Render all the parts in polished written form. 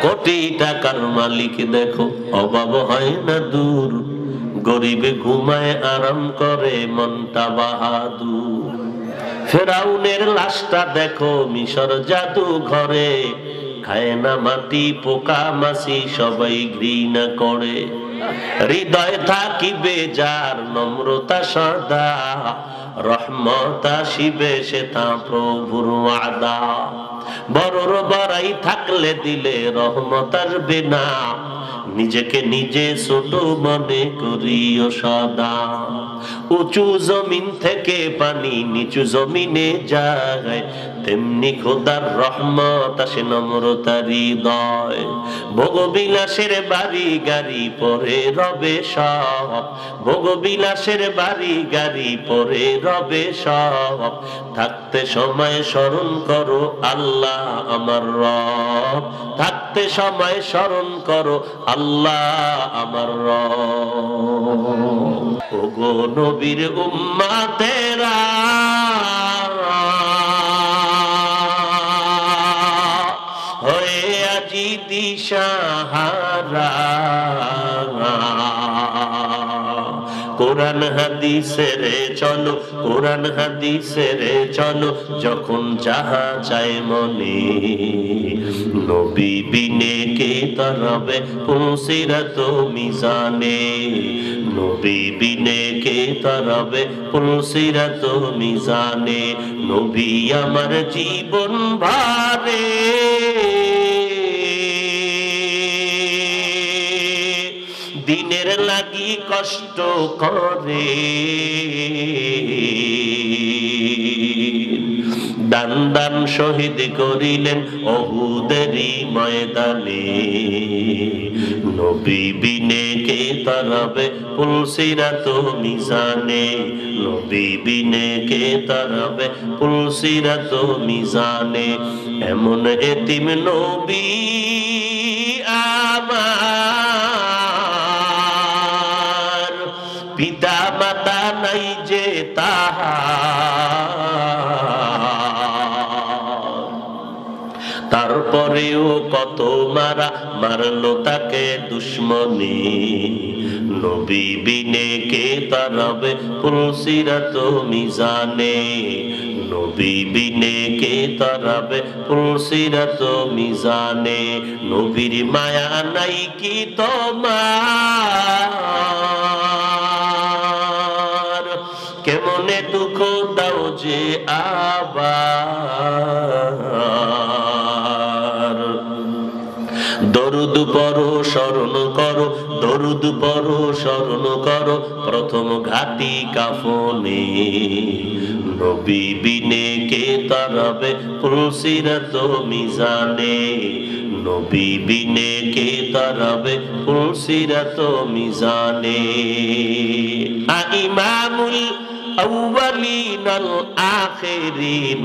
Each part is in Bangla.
কোটি টাকার মালিক দেখো অভাব হয় না দূর, গরিবে ঘুমায় আরাম করে মনটা বাহাদুর। ফেরাউনের লাশটা দেখো মিশর জাদু ঘরে, খায় না মাটি পোকা মাছি সবাই ঘৃণা করে। হৃদয় থাকিবে যার নম্রতা সদা, রহমত আসিবে সে তা প্রভুর ওয়াদা। বড়র বড়াই থাকলে দিলে রহমত আসবে না, নিজেকে নিজে ছোট মনে করিও সদা। উঁচু জমিন থেকে পানি নিচু জমিনে যায়, তেমনি খোদার রহমত আসে নম্রতার হৃদয়। ভোগবিলাসের বাড়ি গাড়ি পরে রবে সব, ভোগবিলাসের বাড়ি গাড়ি পরে রবে সব। থাকতে সময় স্মরণ করো আল্লাহ আমার রব, থাকতে সময় স্মরণ করো আল্লাহ আমার রব। ওগো নবীর উম্মতেরা, হয়ে আজি দিশাহারা, কোরআন হাদিসের চলো, কোরআন হাদিসের চলো, যখন যাহা চায় মনে। নবী বিনে কে তরবে পুলসিরাত মিজানে, নবী বিনে কে তরবে পুলসিরাত মিজানে। নবী আমার জীবন ভারে, দিনের লাগি কষ্ট করে। দান দান শহীদ করিলেন উহুদেরই ময়দানে। নবী বিনে কে তরবে পুলসিরাত মিজানে, নবী বিনে কে তরবে পুলসিরাত মিজানে। এমন এতিম নবী আমার, পিতা মাতা নাই যে তাহার, তারপরেও কত মারা মারলো তাকে দুশ্মনী। নবী বিনে কে তরবে পুলসিরাত মিজানে, নবী বিনে কে তরবে পুলসিরাত মিজানে। নবীর মায়া নাই কি তোমার, কেমনে দুঃখ দাও যে আবার। দরুদ পড়ো স্মরণ করো, দরুদ পড়ো স্মরণ করো, প্রথম ঘাটি কাফনে। নবী বিনে কে তরবে পুলসিরাত মিজানে, নবী বিনে কে তরবে পুলসিরাত মিজানে। ইমামুল أولين الآخرين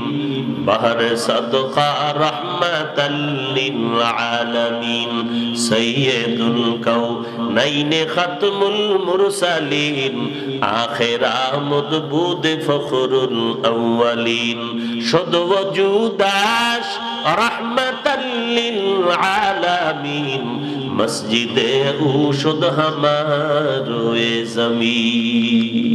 بحر صدقة رحمة للعالمين سيد الكونين ختم المرسلين آخر آمد بود فخر الأولين شد وجوداش رحمة للعالمين مسجد او شد ہمارو زمین.